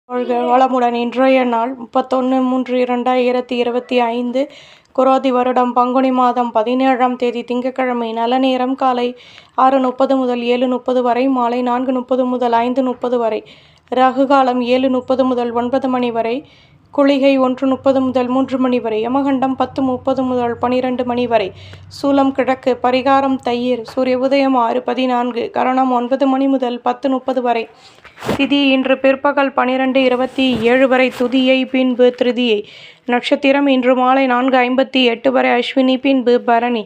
வாழ்க வளமுடன். இன்றைய நாள் 31/3/2025 குரோதி வருடம் பங்குனி மாதம் 17ஆம் தேதி திங்கட்கிழமை. நல்ல நேரம் காலை 6:30 முதல் 7:30 வரை, மாலை 4:30 முதல் 5:30 வரை. ராகு காலம் 7:30 முதல் 9 மணி வரை, குளிகை 1:30 முதல் 3 மணி வரை, யமகண்டம் 10:30 முதல் 12 மணி வரை, சூலம் கிழக்கு, பரிகாரம் தயிர், சூரிய உதயம் 6:14, கரணம் 9 மணி முதல் 10:30 வரை. திதி இன்று பிற்பகல் 12:27 வரை, துதியை பின்பு திருதியை. நட்சத்திரம் இன்று மாலை 4:58 வரை அஸ்வினி பின்பு பரணி.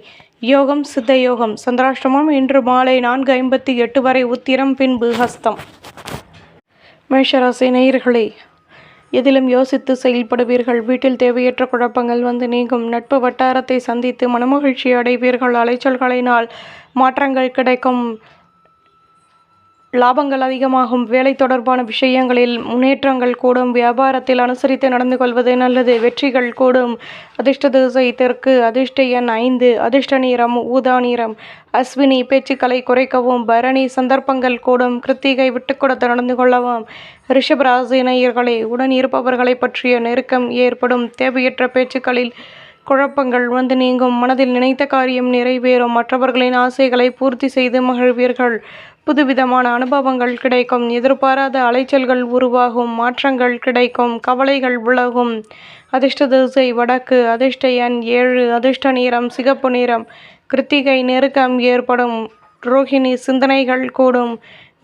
யோகம் சித்த யோகம். சந்திராஷ்டமம் இன்று மாலை 4:58 வரை உத்திரம் பின்பு ஹஸ்தம். மேஷராசி நேயர்களே, எதிலும் யோசித்து செயல்படுவீர்கள். வீட்டில் தேவையற்ற குழப்பங்கள் வந்து நீங்கும். நட்பு வட்டாரத்தை சந்தித்து மனமகிழ்ச்சி அடைவீர்கள். அலைச்சல்களினால் மாற்றங்கள் கிடைக்கும். லாபங்கள் அதிகமாகும். வேலை தொடர்பான விஷயங்களில் முன்னேற்றங்கள் கூடும். வியாபாரத்தில் அனுசரித்து நடந்து கொள்வது நல்லது. வெற்றிகள் கூடும். அதிர்ஷ்ட திசை தெற்கு. அதிர்ஷ்ட எண் 5. அதிர்ஷ்ட நிறம் ஊதா நிறம். அஸ்வினி பேச்சுக்களை குறைக்கவும். பரணி சந்தர்ப்பங்கள் கூடும். கிருத்திகை விட்டுக்கொடுத்து நடந்து கொள்ளவும். ரிஷபராசி நேயர்களே, உடன் இருப்பவர்களை பற்றிய நெருக்கம் ஏற்படும். தேவையற்ற பேச்சுக்களில் குழப்பங்கள் வந்து நீங்கும். மனதில் நினைத்த காரியம் நிறைவேறும். மற்றவர்களின் ஆசைகளை பூர்த்தி செய்து மகிழ்வீர்கள். புதுவிதமான அனுபவங்கள் கிடைக்கும். எதிர்பாராத அலைச்சல்கள் உருவாகும். மாற்றங்கள் கிடைக்கும். கவலைகள் விலகும். அதிர்ஷ்ட திசை வடக்கு. அதிர்ஷ்ட எண் 7. அதிர்ஷ்ட நிறம் சிகப்பு நிறம். கிருத்திகை நெருக்கம் ஏற்படும். ரோஹிணி சிந்தனைகள் கூடும்.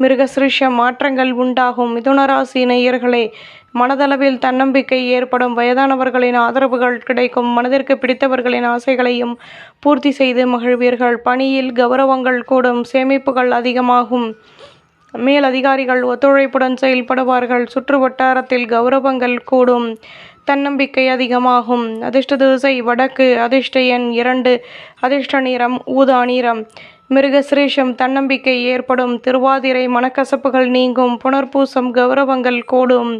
மிருகசிருஷம் மாற்றங்கள் உண்டாகும். மிதுனராசி நேயர்களே, மனதளவில் தன்னம்பிக்கை ஏற்படும். வயதானவர்களின் ஆதரவுகள் கிடைக்கும். மனதிற்கு பிடித்தவர்களின் ஆசைகளையும் பூர்த்தி செய்து மகிழ்வீர்கள். பணியில் கௌரவங்கள் கூடும். சேமிப்புகள் அதிகமாகும். மேல் அதிகாரிகள் ஒத்துழைப்புடன் செயல்படுவார்கள். சுற்று வட்டாரத்தில் கௌரவங்கள் கூடும். தன்னம்பிக்கை அதிகமாகும். அதிர்ஷ்ட திசை வடக்கு. அதிர்ஷ்ட எண் 2. அதிர்ஷ்ட நிறம் ஊதா நிறம். மிருகசிரேஷம் தன்னம்பிக்கை ஏற்படும். திருவாதிரை மனக்கசப்புகள் நீங்கும். புனர்பூசம் கௌரவங்கள் கூடும்.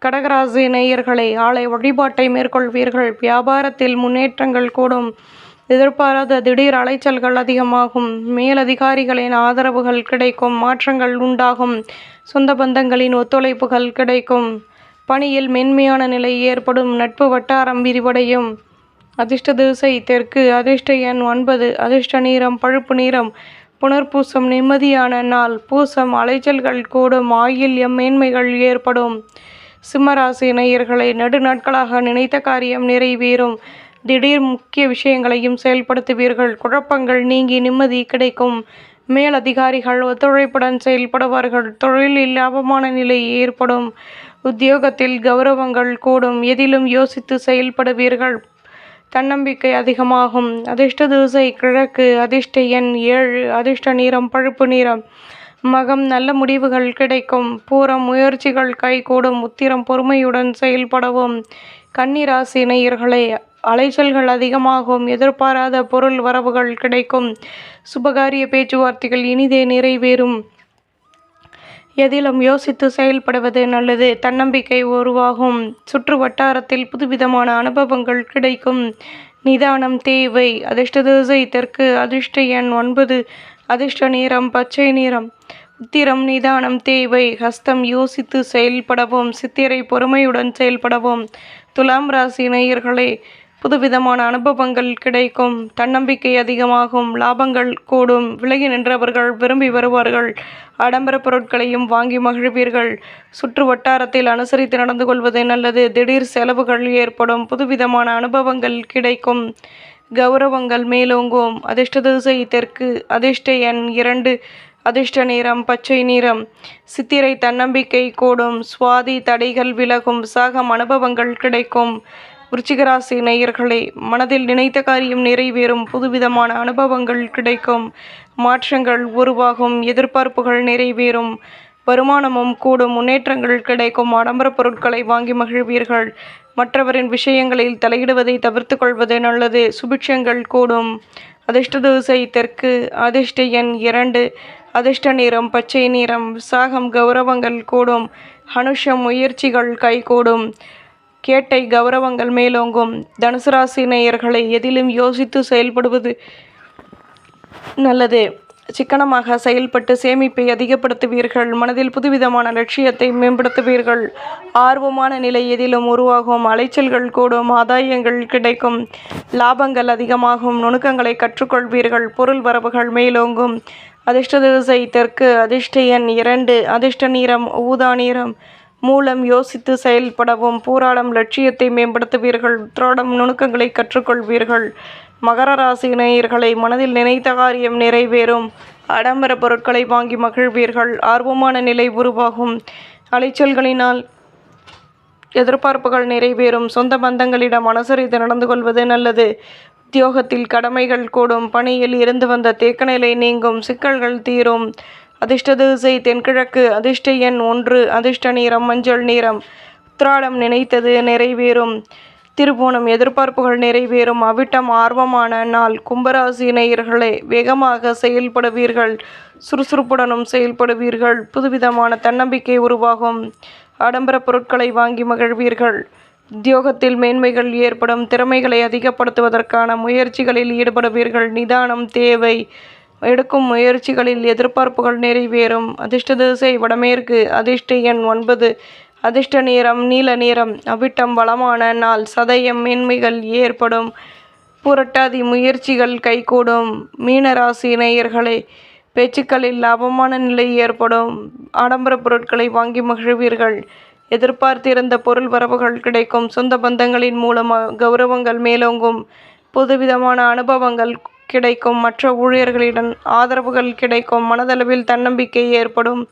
கடகராசி நேயர்களே, ஆலய வழிபாட்டை மேற்கொள்வீர்கள். வியாபாரத்தில் முன்னேற்றங்கள் கூடும். எதிர்பாராத திடீர் அலைச்சல்கள் அதிகமாகும். மேலதிகாரிகளின் ஆதரவுகள் கிடைக்கும். மாற்றங்கள் உண்டாகும். சொந்த பந்தங்களின் ஒத்துழைப்புகள் கிடைக்கும். பணியில் மென்மையான நிலை ஏற்படும். நட்பு வட்டாரம் விரிவடையும். அதிர்ஷ்ட திசை தெற்கு. அதிர்ஷ்ட எண் 9. அதிர்ஷ்ட நிறம் பழுப்பு நிறம். புனர்பூசம் நிம்மதியான நாள். பூசம் அலைச்சல்கள் கூடும். ஆயில்யம் மேன்மைகள் ஏற்படும். சிம்மராசி நேயர்களை, நெடுநாட்களாக நினைத்த காரியம் நிறைவேறும். திடீர் முக்கிய விஷயங்களையும் செயல்படுத்துவீர்கள். குழப்பங்கள் நீங்கி நிம்மதி கிடைக்கும். மேலதிகாரிகள் ஒத்துழைப்புடன் செயல்படுவார்கள். தொழிலில் லாபமான நிலை ஏற்படும். உத்தியோகத்தில் கௌரவங்கள் கூடும். எதிலும் யோசித்து செயல்படுவீர்கள். தன்னம்பிக்கை அதிகமாகும். அதிர்ஷ்ட திசை கிழக்கு. அதிர்ஷ்ட எண் 7. அதிர்ஷ்ட நிறம் பழுப்பு நிறம். மகம் நல்ல முடிவுகள் கிடைக்கும். பூரம் முயற்சிகள் கைகூடும். உத்திரம் பொறுமையுடன் செயல்படவும். கன்னிராசி நேயர்களே, அலைச்சல்கள் அதிகமாகும். எதிர்பாராத பொருள் வரவுகள் கிடைக்கும். சுபகாரிய பேச்சுவார்த்தைகள் இனிதே நிறைவேறும். எதிலும் யோசித்து செயல்படுவது நல்லது. தன்னம்பிக்கை உருவாகும். சுற்று வட்டாரத்தில் புதுவிதமான அனுபவங்கள் கிடைக்கும். நிதானம் தேவை. அதிர்ஷ்ட திசை தெற்கு. அதிர்ஷ்ட எண் 9. அதிர்ஷ்ட நிறம் பச்சை நிறம். உத்திரம் நிதானம் தேவை. ஹஸ்தம் யோசித்து செயல்படவும். சித்திரை பொறுமையுடன் செயல்படவும். துலாம் ராசி நேயர்களே, புதுவிதமான அனுபவங்கள் கிடைக்கும். தன்னம்பிக்கை அதிகமாகும். லாபங்கள் கூடும். விலகி நின்றவர்கள் விரும்பி வருவார்கள். ஆடம்பர பொருட்களையும் வாங்கி மகிழ்வீர்கள். சுற்று வட்டாரத்தில் அனுசரித்து நடந்து கொள்வது நல்லது. திடீர் செலவுகள் ஏற்படும். புதுவிதமான அனுபவங்கள் கிடைக்கும். கௌரவங்கள் மேலோங்கும். அதிர்ஷ்ட திசை தெற்கு. அதிர்ஷ்ட எண் 2. அதிர்ஷ்ட நிறம் பச்சை நிறம். சித்திரை தன்னம்பிக்கை கூடும். சுவாதி தடைகள் விலகும். சாகம் அனுபவங்கள் கிடைக்கும். விருச்சிகராசி நேயர்களே, மனதில் நினைத்த காரியம் நிறைவேறும். புதுவிதமான அனுபவங்கள் கிடைக்கும். மாற்றங்கள் உருவாகும். எதிர்பார்ப்புகள் நிறைவேறும். வருமானமும் கூடும். முன்னேற்றங்கள் கிடைக்கும். ஆடம்பர பொருட்களை வாங்கி மகிழ்வீர்கள். மற்றவரின் விஷயங்களில் தலையிடுவதை தவிர்த்து கொள்வது நல்லது. சுபிட்சங்கள் கூடும். அதிர்ஷ்ட திசை தெற்கு. அதிர்ஷ்ட எண் 2. அதிர்ஷ்ட நிறம் பச்சை நிறம். விசாகம் கௌரவங்கள் கூடும். அனுஷம் முயற்சிகள் கைகூடும். கேட்டை கௌரவங்கள் மேலோங்கும். தனுசு ராசி நேயர்களை, எதிலும் யோசித்து செயல்படுவது நல்லது. சிக்கனமாக செயல்பட்டு சேமிப்பை அதிகப்படுத்துவீர்கள். மனதில் புதுவிதமான லட்சியத்தை மேம்படுத்துவீர்கள். ஆர்வமான நிலை எதிலும் உருவாகும். அலைச்சல்கள் கூடும். ஆதாயங்கள் கிடைக்கும். லாபங்கள் அதிகமாகும். நுணுக்கங்களை கற்றுக்கொள்வீர்கள். பொருள் வரவுகள் மேலோங்கும். அதிர்ஷ்ட திசை தெற்கு. அதிர்ஷ்ட எண் 2. அதிர்ஷ்ட நிறம் ஊதா நிறம். மூலம் யோசித்து செயல்படவும். பூராடம் லட்சியத்தை மேம்படுத்துவீர்கள். உத்திராடம் நுணுக்கங்களை கற்றுக்கொள்வீர்கள். மகர ராசி நேயர்களை மனதில் நினைத்த காரியம் நிறைவேறும். ஆடம்பர பொருட்களை வாங்கி மகிழ்வீர்கள். ஆர்வமான நிலை உருவாகும். அலைச்சல்களினால் எதிர்பார்ப்புகள் நிறைவேறும். சொந்த பந்தங்களிடம் அனுசரித்து நடந்து கொள்வது நல்லது. உத்தியோகத்தில் கடமைகள் கூடும். பணியில் இருந்து வந்த தேக்க நிலை நீங்கும். சிக்கல்கள் தீரும். அதிர்ஷ்ட திசை தென்கிழக்கு. அதிர்ஷ்ட எண் 1. அதிர்ஷ்ட நிறம் மஞ்சள் நிறம். உத்திராடம் நினைத்தது நிறைவேறும். திருவோணம் எதிர்பார்ப்புகள் நிறைவேறும். அவிட்டம் ஆர்வமான நாள். கும்பராசி நேயர்களே வேகமாக செயல்படுவீர்கள். சுறுசுறுப்புடனும் செயல்படுவீர்கள். புதுவிதமான தன்னம்பிக்கை உருவாகும். ஆடம்பர பொருட்களை வாங்கி மகிழ்வீர்கள். உத்தியோகத்தில் மேன்மைகள் ஏற்படும். திறமைகளை அதிகப்படுத்துவதற்கான முயற்சிகளில் ஈடுபடுவீர்கள். நிதானம் தேவை. எடுக்கும் முயற்சிகளில் எதிர்பார்ப்புகள் நிறைவேறும். அதிர்ஷ்ட திசை வடமேற்கு. அதிர்ஷ்ட எண் 9. அதிர்ஷ்ட நிறம் நீல நிறம். அவிட்டம் வளமான நாள். சதயம் மேன்மைகள் ஏற்படும். புரட்டாதி முயற்சிகள் கைகூடும். மீனராசி நேயர்களே பேச்சுக்களில் லாபமான நிலை ஏற்படும். ஆடம்பர பொருட்களை வாங்கி மகிழ்வீர்கள். எதிர்பார்த்திருந்த பொருள் வரவுகள் கிடைக்கும். சொந்த பந்தங்களின் மூலமாக கௌரவங்கள் மேலோங்கும். புதுவிதமான அனுபவங்கள் கிடைக்கும். மற்ற ஊழியர்களிடம் ஆதரவுகள் கிடைக்கும். மனதளவில் தன்னம்பிக்கை ஏற்படும்.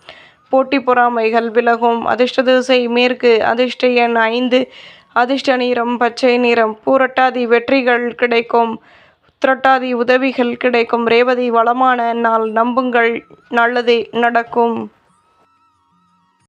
போட்டி பொறாமைகள் விலகும். அதிர்ஷ்ட திசை மேற்கு. அதிர்ஷ்ட எண் 5. அதிர்ஷ்ட நிறம் பச்சை நிறம். பூரட்டாதி வெற்றிகள் கிடைக்கும். உத்திரட்டாதி உதவிகள் கிடைக்கும். ரேவதி வளமான நாள். நம்புங்கள் நல்லதே நடக்கும்.